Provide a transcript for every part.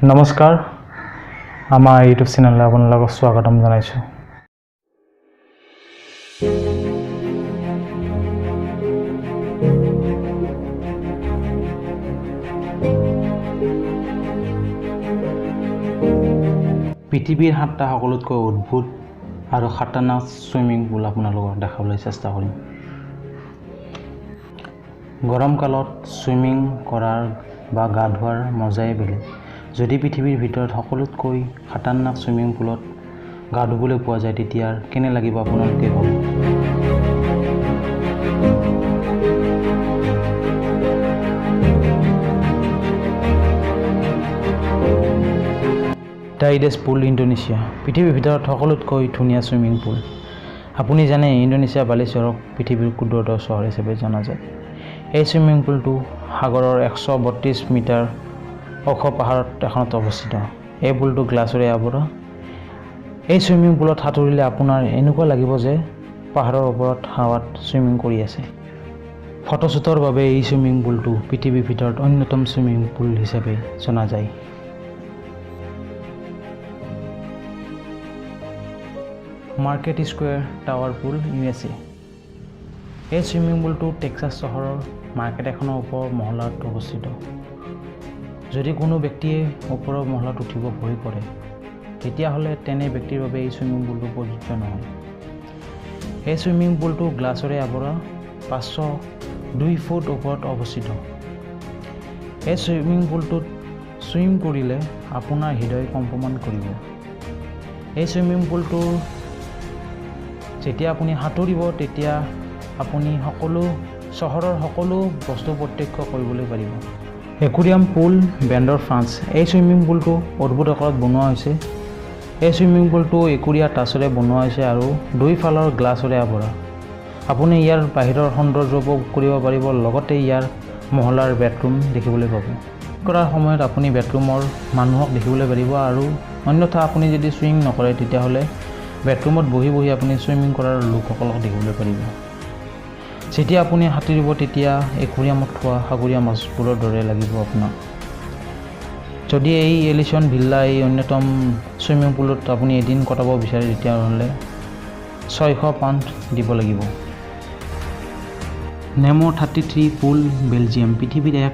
নমস্কাৰ আমাৰ ইউটিউব চেনেললৈ আপোনালোকক স্বাগতম জনাইছোঁ। পৃথিৱীৰ 7টা সকলোতকৈ অদ্ভুত আৰু খাতাৰনাক ছুইমিং পুল আপোনালোকক দেখাবলৈ চেষ্টা কৰিম। গৰম কালত ছুইমিং কৰাৰ বা গা ধোৱাৰ মজাই বেলেগ। যদি পৃথিৱীৰ ভিতৰত সকলোতকৈ খাতাৰনাক ছুইমিং পুলত গা ধুবলৈ পোৱা যায় তেতিয়া কেনে লাগিব আপোনালোকে ভাবক। টাইডেছ পুল ইণ্ডোনেছিয়া পৃথিৱীৰ ভিতৰত সকলোতকৈ ধুনীয়া ছুইমিং পুল। আপুনি জানে ইণ্ডোনেছিয়া বালি চহৰক পৃথিৱীৰ ক্ষুদ্ৰতম চহৰ হিচাপে জনা যায়। এই ছুইমিং পুলটো সাগৰৰ 132 মিটাৰ ওখ পাহাৰত এখনত অৱস্থিত। এই পুলটো গ্লাছেৰে আৱৰা। এই ছুইমিং পুলত সাঁতুৰিলে আপোনাৰ এনেকুৱা লাগিব যে পাহাৰৰ ওপৰত হাৱাত ছুইমিং কৰি আছে। ফটোশ্বুটৰ বাবে এই ছুইমিং পুলটো পৃথিৱীৰ ভিতৰত অন্যতম ছুইমিং পুল হিচাপে জনা যায়। মাৰ্কেট স্কুৱেৰ টাৱাৰ পুল USA। এই ছুইমিং পুলটো টেক্সাছ চহৰৰ মাৰ্কেট এখনৰ ওপৰৰ মহলাত অৱস্থিত। যদি কোনো ব্যক্তিয়ে ওপৰৰ মহলাত উঠিব ভয় কৰে তেতিয়াহ'লে তেনে ব্যক্তিৰ বাবে এই ছুইমিং পুলটো প্ৰযোজ্য নহয়। এই ছুইমিং পুলটো গ্লাছেৰে আৱৰা 502 ফুট ওপৰত অৱস্থিত। এই ছুইমিং পুলটোত ছুইম কৰিলে আপোনাৰ হৃদয় কম্পমান কৰিব। এই ছুইমিং পুলটোৰ যেতিয়া আপুনি সাঁতুৰিব তেতিয়া আপুনি চহৰৰ সকলো বস্তু প্ৰত্যক্ষ কৰিবলৈ পাৰিব। একুৰিয়াম পুল বেণ্ডৰ ফ্ৰান্স। এই ছুইমিং পুলটো অদ্ভুত আকাৰত বনোৱা হৈছে। এই ছুইমিং পুলটো একুৰিয়া টাচৰে বনোৱা হৈছে আৰু দুইফালৰ গ্লাছেৰে আৱৰা। আপুনি ইয়াৰ বাহিৰৰ সৌন্দৰ্য উপভোগ কৰিব পাৰিব, লগতে ইয়াৰ মহলাৰ বেডৰুম দেখিবলৈ পাব। কৰাৰ সময়ত আপুনি বেডৰুমৰ মানুহক দেখিবলৈ পাৰিব আৰু অন্যথা আপুনি যদি ছুইমিং নকৰে তেতিয়াহ'লে বেডৰুমত বহি আপুনি ছুইমিং কৰাৰ লোকসকলক দেখিবলৈ পাৰিব। যেতিয়া আপুনি সাঁতুৰিব তেতিয়া একুৰিয়ামত থোৱা সাগৰীয় মাছবোৰৰ দৰে লাগিব আপোনাক। যদি এই এলিছন ভিল্লা এই অন্যতম ছুইমিং পুলত আপুনি এদিন কটাব বিচাৰে তেতিয়াহ'লে 600 পাউণ্ড দিব লাগিব। নেমো 33 পুল বেলজিয়াম পৃথিৱীৰ এক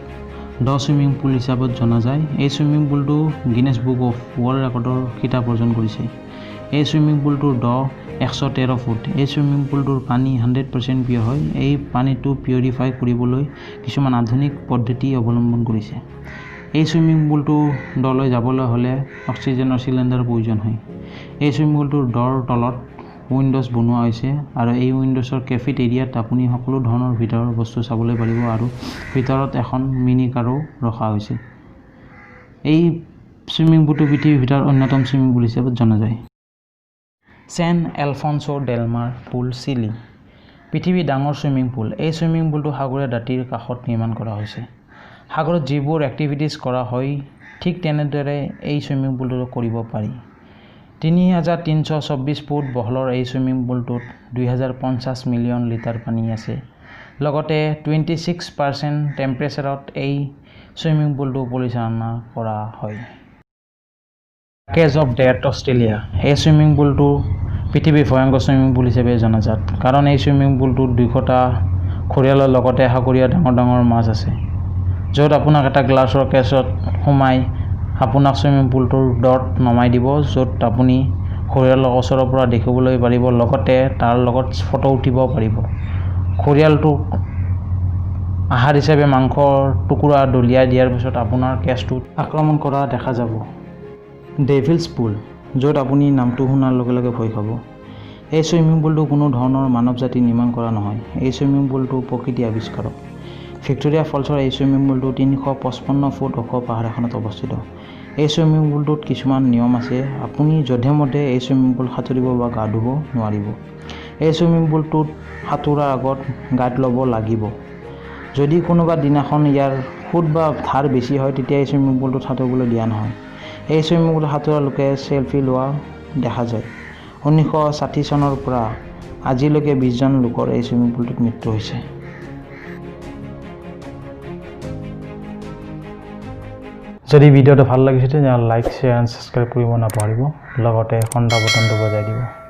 দ ছুইমিং পুল হিচাপত জনা যায়। এই ছুইমিং পুলটো গিনেছ বুক অফ ৱৰ্ল্ড ৰেকৰ্ডৰ খিতাপ অৰ্জন কৰিছে। এই ছুইমিং পুলটোৰ দ 113 ফুট। এই ছুইমিং পুলটোৰ পানী 100% পিয়ৰ হয়। এই পানীটো পিউৰিফাই কৰিবলৈ কিছুমান আধুনিক পদ্ধতি অৱলম্বন কৰিছে। এই ছুইমিং পুলটোৰ দলৈ যাবলৈ হ'লে অক্সিজেনৰ চিলিণ্ডাৰৰ প্ৰয়োজন হয়। এই ছুইমিং পুলটোৰ দৰ তলত উইণ্ডোজ বনোৱা হৈছে আৰু এই উইণ্ডোজৰ কেফিট এৰিয়াত আপুনি সকলো ধৰণৰ ভিতৰৰ বস্তু চাবলৈ পাৰিব আৰু ভিতৰত এখন মিনি কাৰো ৰখা হৈছে। এই ছুইমিং পুলটো পৃথিৱীৰ ভিতৰত অন্যতম ছুইমিং পুল হিচাপে জনা যায়। ছেন এলফনছো ডেল মাৰ পুল চিলি পৃথিৱীৰ ডাঙৰ ছুইমিং পুল। এই ছুইমিং পুলটো সাগৰীয় দাঁতিৰ কাষত নিৰ্মাণ কৰা হৈছে। সাগৰত যিবোৰ এক্টিভিটিজ কৰা হয় ঠিক তেনেদৰে এই ছুইমিং পুলটো কৰিব পাৰি। 3324 ফুট বহলৰ এই ছুইমিং পুলটোত 2050 মিলিয়ন লিটাৰ পানী আছে। লগতে 26% টেম্পাৰেচাৰত এই ছুইমিং পুলটো পৰিচালনা কৰা হয়। Cage of death Australia. এই ছুইমিং পুলটো পৃথিৱীৰ ভয়ংকৰ ছুইমিং পুল হিচাপে জনাজাত কাৰণ এই ছুইমিং পুলটোত 200টা ঘৰিয়ালৰ লগতে সাগৰীয় ডাঙৰ মাছ আছে, য'ত আপোনাক এটা গ্লাছৰ কেছত সোমাই আপোনাক ছুইমিং পুলটোৰ দত নমাই দিব, য'ত আপুনি ঘৰিয়ালক ওচৰৰ পৰা দেখিবলৈ পাৰিব, লগতে তাৰ লগত ফটো উঠিব পাৰিব। ঘৰিয়ালটোক আহাৰ হিচাপে মাংসৰ টুকুৰা দলিয়াই দিয়াৰ পিছত আপোনাৰ কেছটোত আক্ৰমণ কৰা দেখা যাব। ডেভিলছ পুল, য'ত আপুনি নামটো শুনাৰ লগে লগে ভয় খাব। এই ছুইমিং পুলটো কোনো ধৰণৰ মানৱ জাতি নিৰ্মাণ কৰা নহয়। এই ছুইমিং পুলটো প্ৰকৃতি আৱিষ্কাৰক। ভিক্টোৰিয়া ফলছৰ এই ছুইমিং পুলটো 355 ফুট ওখ পাহাৰ এখনত অৱস্থিত। এই ছুইমিং পুলটোত কিছুমান নিয়ম আছে। আপুনি যধে মধে এই ছুইমিং পুল সাঁতুৰিব বা গা ধুব নোৱাৰিব। এই ছুইমিং পুলটোত সাঁতোৰাৰ আগত গাইড ল'ব লাগিব। যদি কোনোবা দিনাখন ইয়াৰ সুত বা ধাৰ বেছি হয় তেতিয়া এই ছুইমিং পুলটোত সাঁতুৰিবলৈ দিয়া নহয়। এই ছুইমিং পুলত সাঁতোৰা লোকে চেলফি লোৱা দেখা যায়। 1960 চনৰ পৰা আজিলৈকে 20 জন লোকৰ এই ছুইমিং পুলটোত মৃত্যু হৈছে। যদি ভিডিঅ'টো ভাল লাগিছে তেতিয়াহ'লে লাইক শ্বেয়াৰ এণ্ড ছাবস্ক্ৰাইব কৰিব নাপাহৰিব লগতে ঘণ্টা বটনটো বজাই দিব